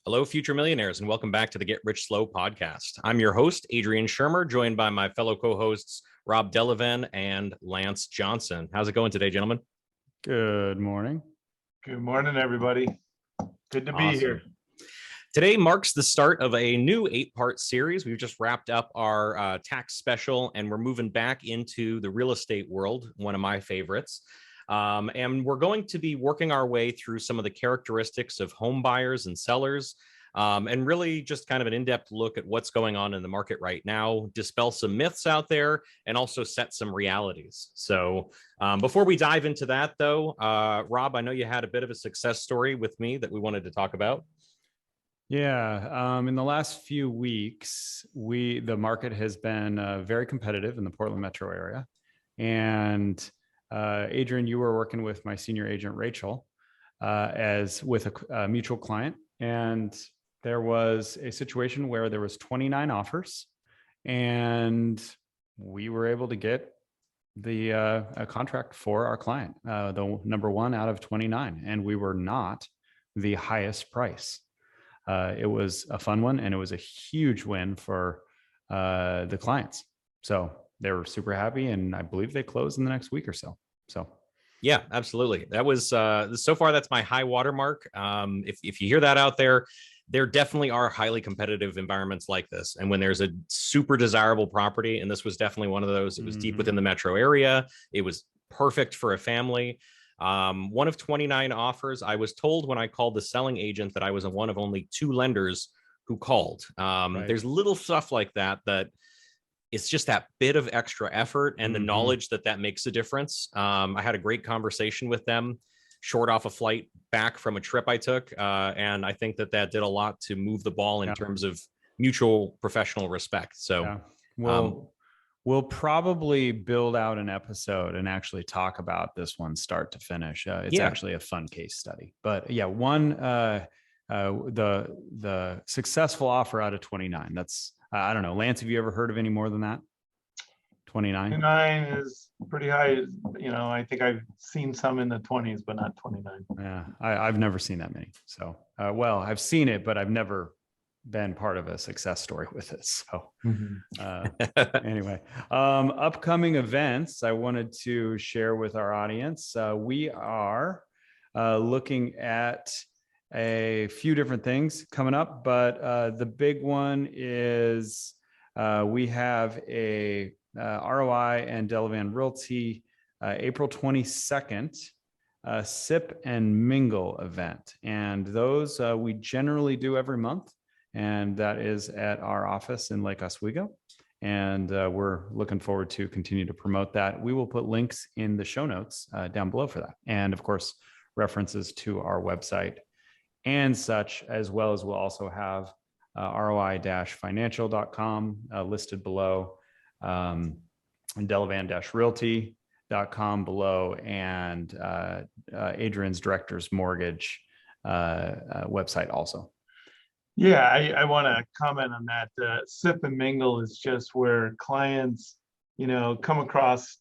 Hello, future millionaires, and welcome back to the Get Rich Slow podcast. I'm your host, Adrian Shermer, joined by my fellow co-hosts, Rob Delavan and Lance Johnson. How's it going today, gentlemen? Good morning. Good morning, everybody. Good to be here. Today marks the start of a new 8-part series. We've just wrapped up our tax special, and we're moving back into the real estate world, one of my favorites. And we're going to be working our way through some of the characteristics of home buyers and sellers, and really just kind of an in-depth look at what's going on in the market right now, dispel some myths out there, and also set some realities. So before we dive into that, though, Rob, I know you had a bit of a success story with me that we wanted to talk about. Yeah, in the last few weeks, the market has been very competitive in the Portland metro area. And Adrian, you were working with my senior agent, Rachel, as with a mutual client. And there was a situation where there was 29 offers, and we were able to get a contract for our client, the number one out of 29, and we were not the highest price. It was a fun one, and it was a huge win for the clients. So they were super happy, and I believe they closed in the next week or so. So, yeah, absolutely. That was so far. That's my high watermark. If you hear that out there, there definitely are highly competitive environments like this. And when there's a super desirable property, and this was definitely one of those, it was deep within the metro area. It was perfect for a family. One of 29 offers. I was told when I called the selling agent that I was one of only 2 lenders who called. Right. There's little stuff like that it's just that bit of extra effort and the knowledge that makes a difference. I had a great conversation with them, short off a flight back from a trip I took. And I think that did a lot to move the ball in terms of mutual professional respect. So, we'll probably build out an episode and actually talk about this one start to finish. It's actually a fun case study. But yeah, the successful offer out of 29. That's I don't know. Lance, have you ever heard of any more than that? 29? 29 is pretty high. You know, I think I've seen some in the 20s, but not 29. Yeah, I've never seen that many. So, well, I've seen it, but I've never been part of a success story with it. So anyway, upcoming events I wanted to share with our audience. We are looking at a few different things coming up, but the big one is we have a ROI and Delavan Realty April 22nd sip and mingle event. And those we generally do every month. And that is at our office in Lake Oswego. And we're looking forward to continue to promote that. We will put links in the show notes down below for that. And of course, references to our website and such, as well as we'll also have ROI-financial.com listed below, and Delavan-realty.com below, and Adrian's Director's Mortgage website also. Yeah, I want to comment on that. Sip and mingle is just where clients, come across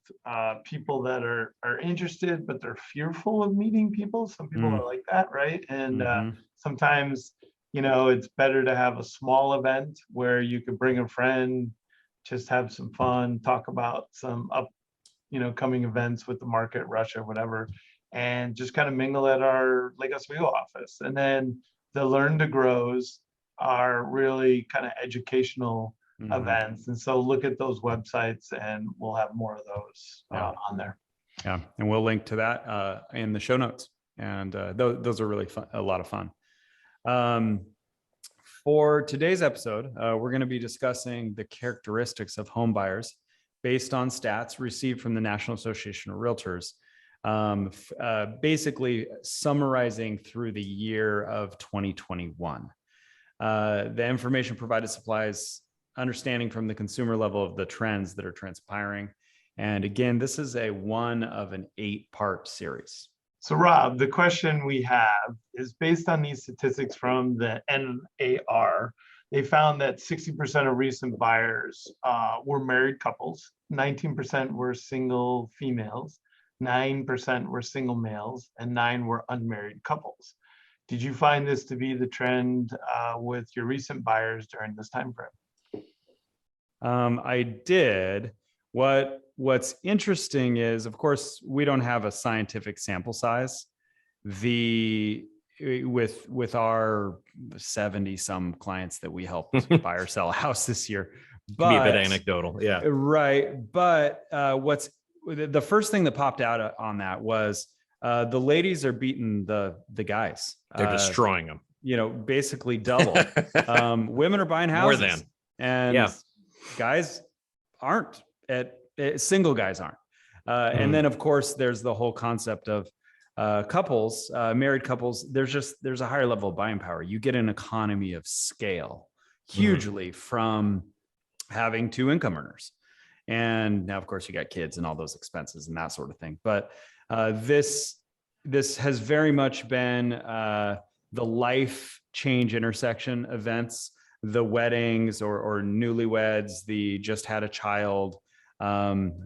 people that are interested, but they're fearful of meeting people. Some people are like that, right? And sometimes, it's better to have a small event where you could bring a friend, just have some fun, talk about some coming events with the market, Russia, whatever, and just kind of mingle at our Lake Oswego office. And then the Learn to Grows are really kind of educational events. And so look at those websites and we'll have more of those on there. Yeah. And we'll link to that in the show notes. And those are really fun, a lot of fun. For today's episode, we're going to be discussing the characteristics of home buyers based on stats received from the National Association of Realtors. Basically summarizing through the year of 2021. The information provided supplies understanding from the consumer level of the trends that are transpiring. And again, this is one of an 8-part series. So Rob, the question we have is based on these statistics from the NAR. They found that 60% of recent buyers were married couples, 19% were single females, 9% were single males, and 9% were unmarried couples. Did you find this to be the trend with your recent buyers during this time frame? I did. What's interesting is, of course, we don't have a scientific sample size. With our 70 some clients that we helped buy or sell a house this year, Can be a bit anecdotal. Yeah. Right. But what's the first thing that popped out on that was the ladies are beating the guys. They're destroying them. Basically double. Women are buying houses. More than. And guys aren't single guys aren't. And then of course there's the whole concept of couples, married couples. There's a higher level of buying power. You get an economy of scale hugely from having two income earners. And now of course you got kids and all those expenses and that sort of thing. But this has very much been the life change intersection events, the weddings or newlyweds, the just had a child,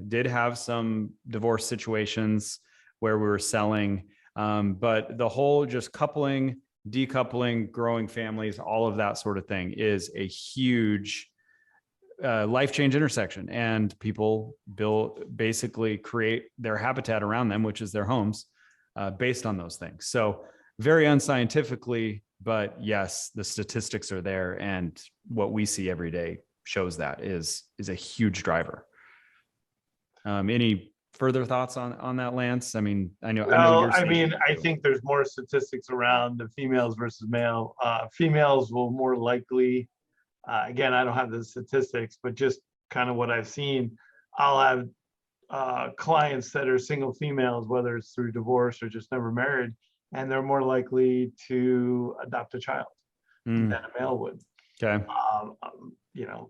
did have some divorce situations where we were selling, but the whole just coupling, decoupling, growing families, all of that sort of thing is a huge life change intersection. And people basically create their habitat around them, which is their homes, based on those things. So very unscientifically, but yes, the statistics are there, and what we see every day shows that is a huge driver. Any further thoughts on that, Lance? I mean, I know I think there's more statistics around the females versus male. Females will more likely, again, I don't have the statistics, but just kind of what I've seen, I'll have clients that are single females, whether it's through divorce or just never married, and they're more likely to adopt a child than a male would. Okay.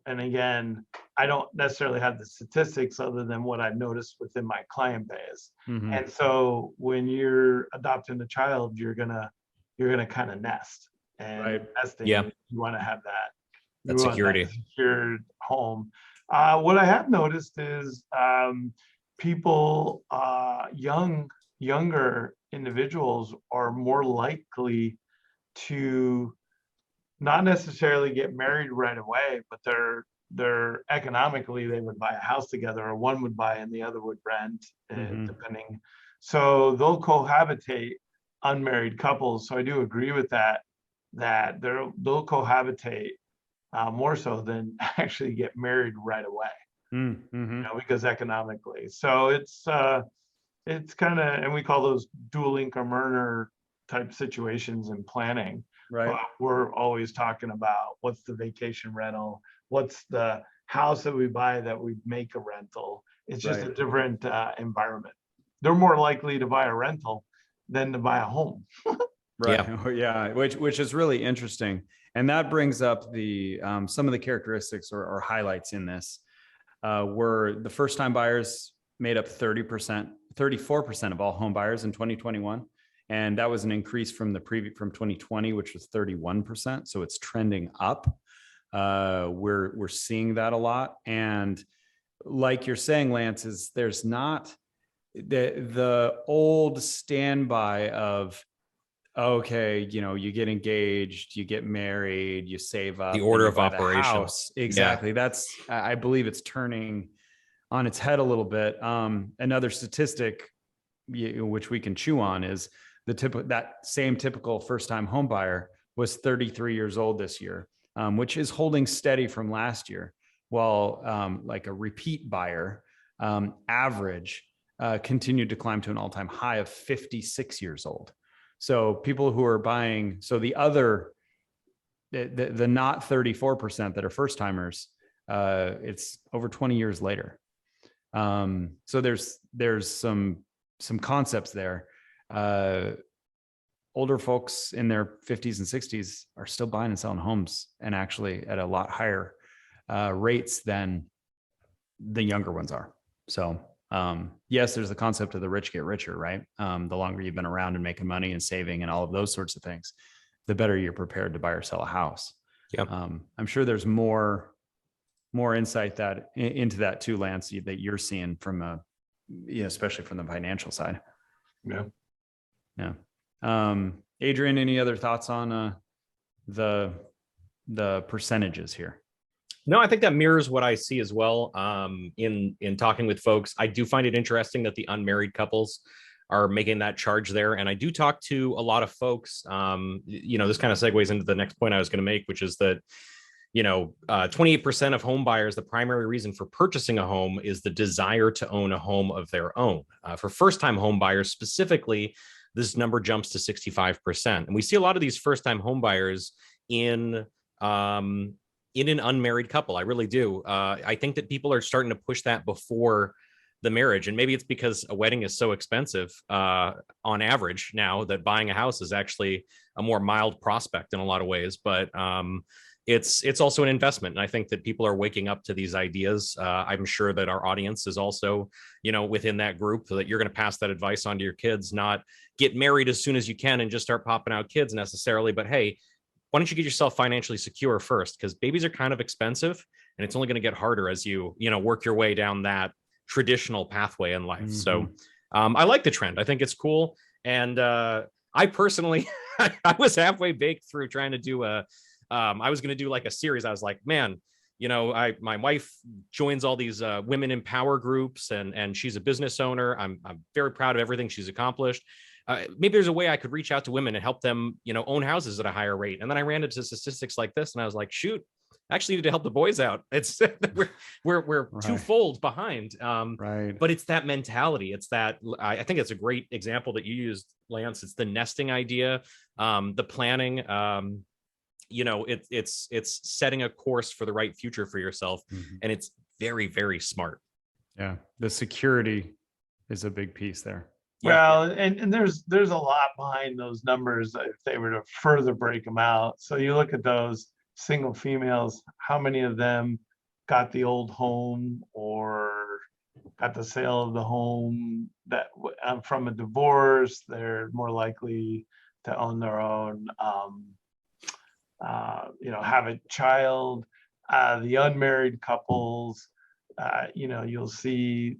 And again, I don't necessarily have the statistics other than what I've noticed within my client base. And so when you're adopting a child, you're gonna kind of nest, and nesting, you want to have that security, secured home. What I have noticed is people, younger individuals are more likely to not necessarily get married right away, but they're economically, they would buy a house together, or one would buy and the other would rent, depending. So they'll cohabitate, unmarried couples. So I do agree with that they'll cohabitate more so than actually get married right away, because economically. So it's kind of, and we call those dual income earner type situations in planning. Right. We're always talking about what's the vacation rental, what's the house that we buy that we make a rental. It's just a different environment. They're more likely to buy a rental than to buy a home. Yeah. Which is really interesting. And that brings up the some of the characteristics or highlights in this. Were the first time buyers made up 34% of all home buyers in 2021. And that was an increase from from 2020, which was 31%. So it's trending up. We're seeing that a lot. And like you're saying, Lance, is there's not the old standby of, okay, you get engaged, you get married, you save up. The order of operation. Exactly. That's, I believe it's turning on its head a little bit. Another statistic, which we can chew on, is that same typical first-time home buyer was 33 years old this year, which is holding steady from last year, while like a repeat buyer average continued to climb to an all-time high of 56 years old. So people who are buying, so the not 34% that are first-timers, it's over 20 years later. So there's some concepts there. Older folks in their 50s and 60s are still buying and selling homes, and actually at a lot higher rates than the younger ones are. So yes, there's the concept of the rich get richer, right? The longer you've been around and making money and saving and all of those sorts of things, the better you're prepared to buy or sell a house. Yep. I'm sure there's more insight into that too, Lance, that you're seeing from especially from the financial side. Yeah. Yeah. Adrian, any other thoughts on the percentages here? No, I think that mirrors what I see as well. In talking with folks, I do find it interesting that the unmarried couples are making that charge there. And I do talk to a lot of folks. This kind of segues into the next point I was going to make, which is that 28% of home buyers, the primary reason for purchasing a home is the desire to own a home of their own. For first-time home buyers specifically, this number jumps to 65%. And we see a lot of these first-time home buyers in an unmarried couple. I really do. I think that people are starting to push that before the marriage. And maybe it's because a wedding is so expensive on average now that buying a house is actually a more mild prospect in a lot of ways. But it's also an investment. And I think that people are waking up to these ideas. I'm sure that our audience is also, within that group, that you're going to pass that advice on to your kids, not get married as soon as you can and just start popping out kids necessarily. But hey, why don't you get yourself financially secure first? Because babies are kind of expensive and it's only going to get harder as you work your way down that traditional pathway in life. Mm-hmm. So I like the trend. I think it's cool. And I personally, I was halfway baked through trying to do I was going to do like a series. I was like, man, my wife joins all these women in power groups and she's a business owner. I'm very proud of everything she's accomplished. Maybe there's a way I could reach out to women and help them, own houses at a higher rate. And then I ran into statistics like this and I was like, shoot, I actually need to help the boys out. It's we're right. Twofold behind. Right. But it's that mentality. It's that, I think it's a great example that you used, Lance. It's the nesting idea, the planning, it's setting a course for the right future for yourself. Mm-hmm. And it's very, very smart. Yeah. The security is a big piece there. Well, and there's a lot behind those numbers if they were to further break them out. So you look at those single females, how many of them got the old home or got the sale of the home that from a divorce? They're more likely to own their own, have a child. The unmarried couples, you'll see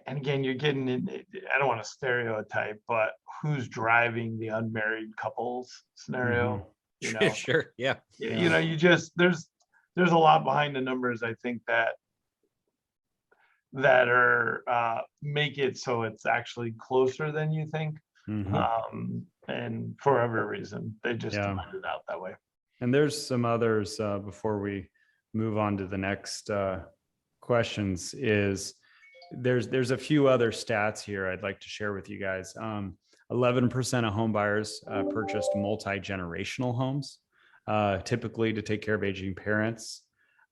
and again, you're getting in, I don't want to stereotype, but who's driving the unmarried couples scenario? Mm-hmm. Sure. Yeah. There's a lot behind the numbers, I think, that are make it so it's actually closer than you think. Mm-hmm. And for whatever reason, they just divided it out that way. And there's some others before we move on to the next questions is there's a few other stats here I'd like to share with you guys. 11% of home buyers purchased multi-generational homes, typically to take care of aging parents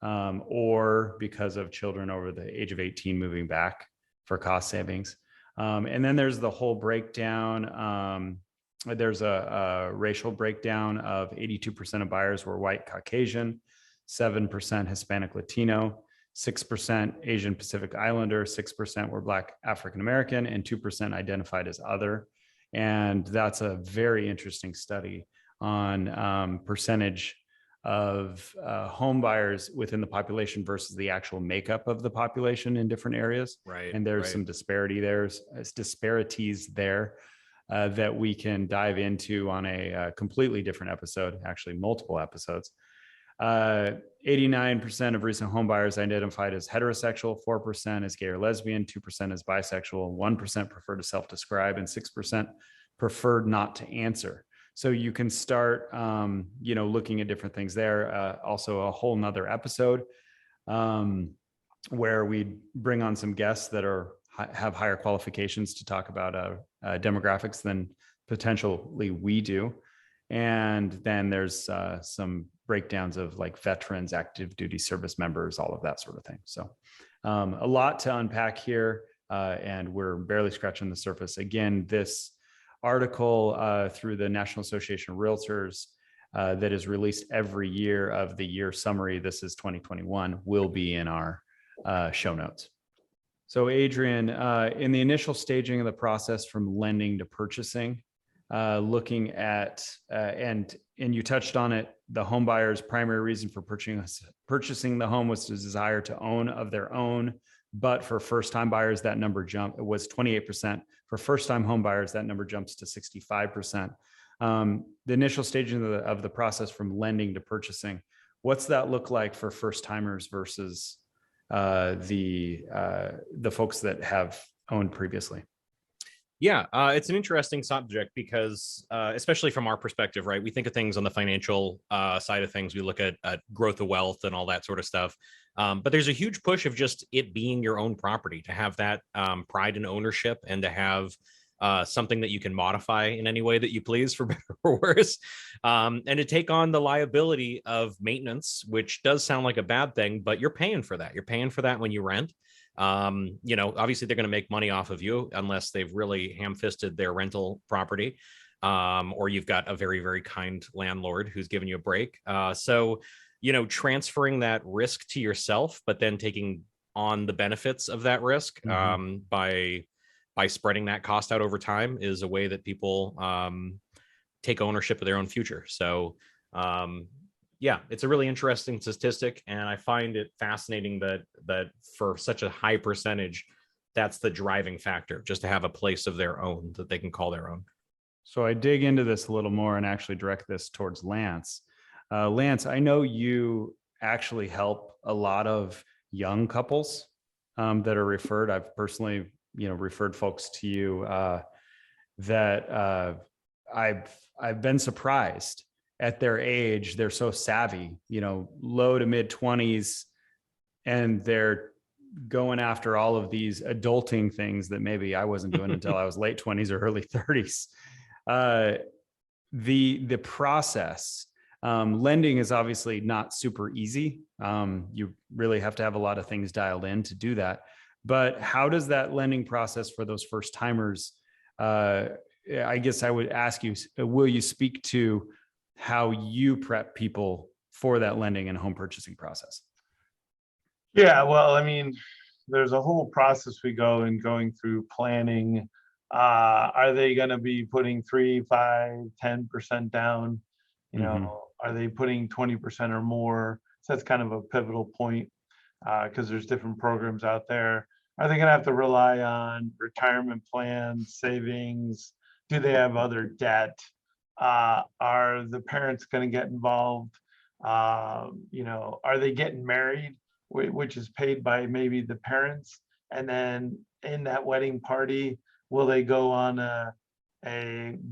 or because of children over the age of 18 moving back for cost savings. And then there's the whole breakdown. There's a racial breakdown of 82% of buyers were white Caucasian, 7% Hispanic Latino, 6% Asian Pacific Islander, 6% were Black African American, and 2% identified as other. And that's a very interesting study on percentage of home buyers within the population versus the actual makeup of the population in different areas. Right. And there's some disparities there that we can dive into on a completely different episode, actually multiple episodes. 89% of recent home buyers identified as heterosexual, 4% as gay or lesbian, 2% as bisexual, 1% prefer to self-describe, and 6% preferred not to answer. So you can start, looking at different things there. Also a whole nother episode where we bring on some guests that have higher qualifications to talk about demographics than potentially we do. And then there's some breakdowns of like veterans, active duty service members, all of that sort of thing. So a lot to unpack here, and we're barely scratching the surface. Again, this article through the National Association of Realtors that is released every year of the year summary, this is 2021, will be in our show notes. So Adrian, in the initial staging of the process from lending to purchasing, looking at, and you touched on it, the home buyer's primary reason for purchasing the home was to desire to own of their own, But for first-time buyers, that number it was 28%. For first-time home buyers, that number jumps to 65%. The initial staging of the process from lending to purchasing, what's that look like for first-timers versus the folks that have owned previously? Yeah, it's an interesting subject because, especially from our perspective, right? We think of things on the financial side of things. We look at growth of wealth and all that sort of stuff. But there's a huge push of just it being your own property, to have that pride and ownership, and to have something that you can modify in any way that you please, for better or worse, and to take on the liability of maintenance, which does sound like a bad thing, but you're paying for that. You're paying for that when you rent. Obviously they're going to make money off of you unless they've really ham-fisted their rental property, or you've got a very, very kind landlord who's giving you a break. So transferring that risk to yourself, but then taking on the benefits of that risk by spreading that cost out over time, is a way that people take ownership of their own future. So yeah, it's a really interesting statistic, and I find it fascinating that for such a high percentage, that's the driving factor, just to have a place of their own that they can call their own. So I dig into this a little more and actually direct this towards Lance. Lance, I know you actually help a lot of young couples that are referred. I've personally, referred folks to you that I've been surprised at their age. They're so savvy, low to mid 20s, and they're going after all of these adulting things that maybe I wasn't doing until I was late 20s or early 30s. The process, lending is obviously not super easy. You really have to have a lot of things dialed in to do that. But how does that lending process for those first timers, I guess I would ask you, will you speak to how you prep people for that lending and home purchasing process? Yeah, well, I mean, there's a whole process we go in, going through planning. Are they going to be putting 3, 5, 10% down? Are they putting 20% or more? So that's kind of a pivotal point, because there's different programs out there. Are they going to have to rely on retirement plans, savings? Do they have other debt? Are the parents going to get involved? Are they getting married, which is paid by maybe the parents? And then in that wedding party, will they go on a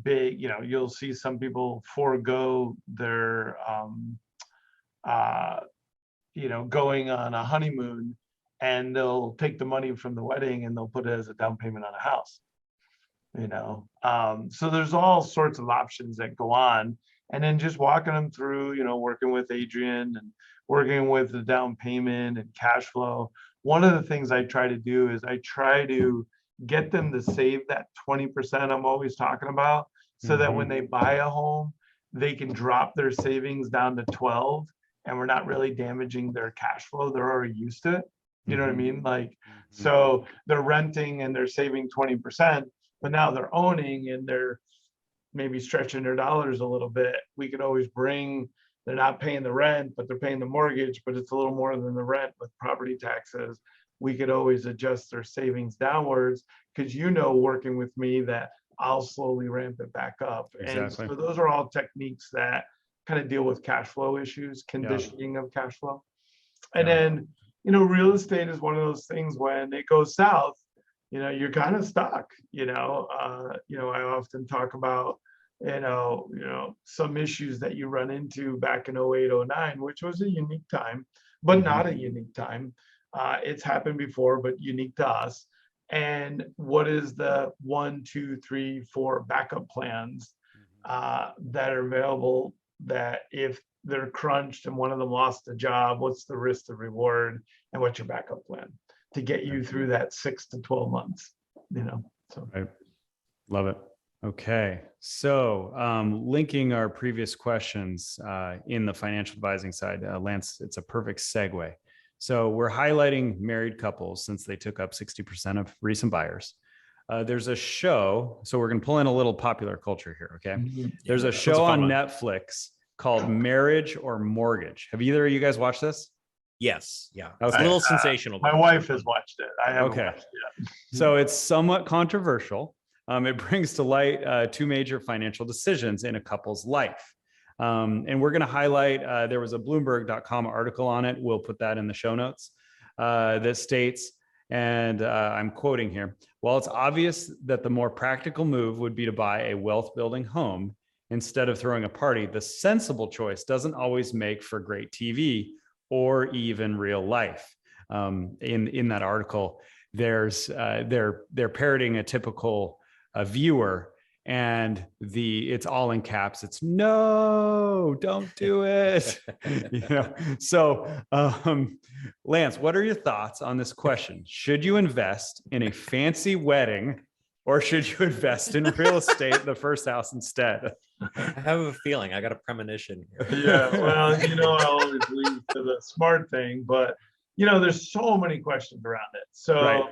big, you'll see some people forego their, going on a honeymoon, and they'll take the money from the wedding and they'll put it as a down payment on a house. So there's all sorts of options that go on, and then just walking them through, working with Adrian and working with the down payment and cash flow. One of the things I try to do is I try to get them to save that 20% I'm always talking about, so that when they buy a home, they can drop their savings down to 12, and we're not really damaging their cash flow. They're already used to it. You know what I mean? Like, so they're renting and they're saving 20%, but now they're owning and they're maybe stretching their dollars a little bit. We could always they're not paying the rent, but they're paying the mortgage, but it's a little more than the rent with property taxes. We could always adjust their savings downwards, because working with me, that I'll slowly ramp it back up. Exactly. And so those are all techniques that kind of deal with cash flow issues, conditioning of cash flow. And then, real estate is one of those things, when it goes south, you're kind of stuck. I often talk about, some issues that you run into back in 08, 09, which was a unique time, but not a unique time. It's happened before, but unique to us. And what is the 1, 2, 3, 4 backup plans that are available, that if they're crunched and one of them lost a job, what's the risk to reward, and what's your backup plan to get you through that 6 to 12 months, so. Right. Love it. Okay. So linking our previous questions in the financial advising side, Lance, it's a perfect segue. So we're highlighting married couples since they took up 60% of recent buyers. There's a show, so we're going to pull in a little popular culture here, okay? There's a show on Netflix called Marriage or Mortgage. Have either of you guys watched this? Yes. Yeah. It's a Okay. little sensational. My but- wife has watched it. I haven't Okay. watched it yet. So it's somewhat controversial. It brings to light two major financial decisions in a couple's life. And we're going to highlight, there was a Bloomberg.com article on it. We'll put that in the show notes that states, and I'm quoting here, while it's obvious that the more practical move would be to buy a wealth building home instead of throwing a party, the sensible choice doesn't always make for great TV or even real life. In that article, they're parroting a typical viewer, and it's all in caps. It's no, don't do it. So Lance, what are your thoughts on this question? Should you invest in a fancy wedding, or should you invest in real estate, the first house instead? I have a feeling I got a premonition here. Yeah, well, I always lead to the smart thing, but there's so many questions around it. So,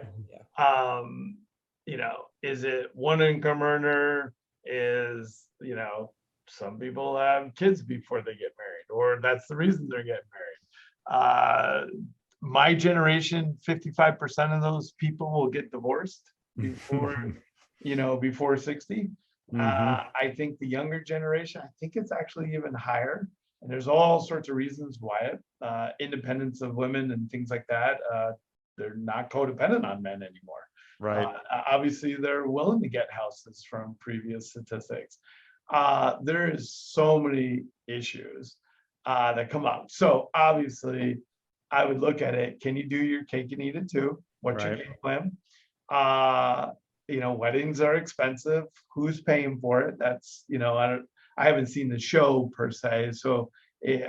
Right. Is it one income earner? Some people have kids before they get married, or that's the reason they're getting married. My generation, 55% of those people will get divorced before 60. I think the younger generation, I think it's actually even higher. And there's all sorts of reasons why independence of women and things like that. They're not codependent on men anymore. Right. Obviously, they're willing to get houses from previous statistics. There is so many issues that come up. So obviously, I would look at it. Can you do your cake and eat it too? What's your game plan? Weddings are expensive. Who's paying for it? That's, I haven't seen the show per se. So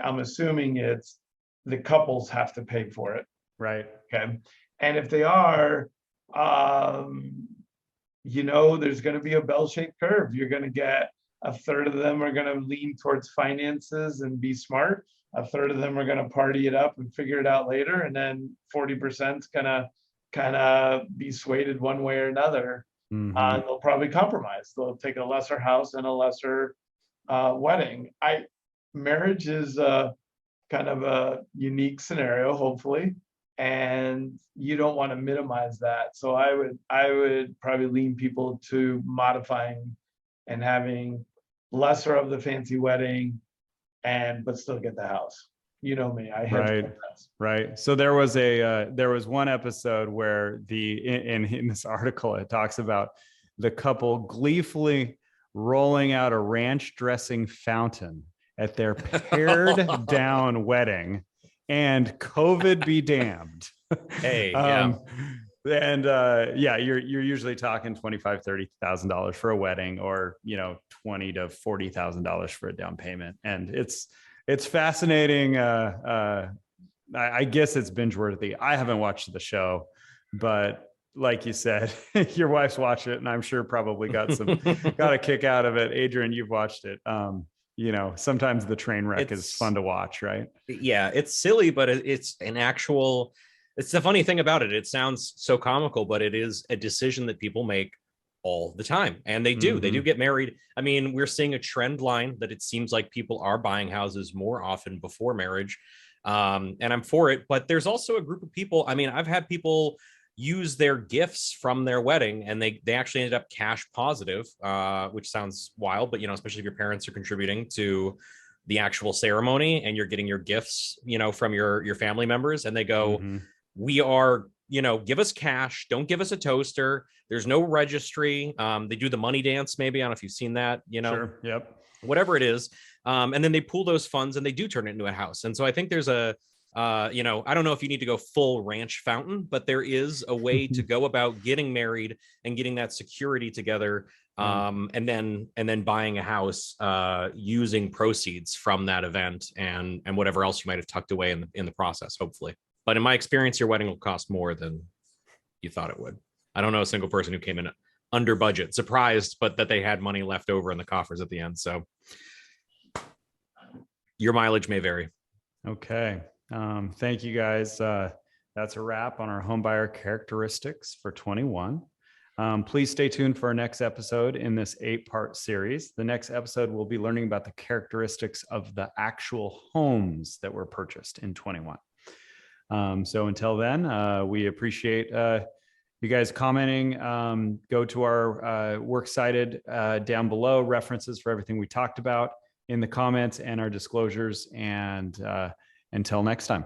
I'm assuming it's the couples have to pay for it. Right. Okay. And if they are, there's going to be a bell-shaped curve. You're going to get a third of them are going to lean towards finances and be smart. A third of them are going to party it up and figure it out later. And then 40% is going to kind of be swayed one way or another. Mm-hmm. They'll probably compromise. They'll take a lesser house and a lesser wedding. Marriage is kind of a unique scenario, hopefully, and you don't want to minimize that. So I would probably lean people to modifying and having lesser of the fancy wedding, but still get the house. You know me, I have right. So there was one episode where in this article it talks about the couple gleefully rolling out a ranch dressing fountain at their pared down wedding, and COVID be damned. Hey, yeah. You're usually talking $25,000-$30,000 for a wedding, or $20,000 to $40,000 for a down payment, and it's fascinating. I guess it's binge worthy. I haven't watched the show, but like you said, your wife's watched it, and I'm sure probably got a kick out of it. Adrian, you've watched it. Sometimes the train wreck is fun to watch, right? Yeah, it's silly, but it's the funny thing about it. It sounds so comical, but it is a decision that people make all the time. And they do get married. I mean, we're seeing a trend line that it seems like people are buying houses more often before marriage. And I'm for it, but there's also a group of people. I mean, I've had people use their gifts from their wedding, and they actually ended up cash positive, which sounds wild, but especially if your parents are contributing to the actual ceremony and you're getting your gifts, from your family members, and they go, we are, give us cash, don't give us a toaster. There's no registry. They do the money dance, maybe. I don't know if you've seen that, Sure. Yep. Whatever it is. And then they pool those funds and they do turn it into a house. And so I think there's I don't know if you need to go full ranch fountain, but there is a way to go about getting married and getting that security together. And then buying a house, using proceeds from that event and whatever else you might have tucked away in the process, hopefully. But in my experience, your wedding will cost more than you thought it would. I don't know a single person who came in under budget, surprised, but that they had money left over in the coffers at the end. So your mileage may vary. Okay. Thank you guys. That's a wrap on our homebuyer characteristics for 21. Please stay tuned for our next episode in this 8-part series. The next episode, we'll be learning about the characteristics of the actual homes that were purchased in 21. So until then, we appreciate you guys commenting. Go to our works cited down below, references for everything we talked about in the comments and our disclosures. And until next time.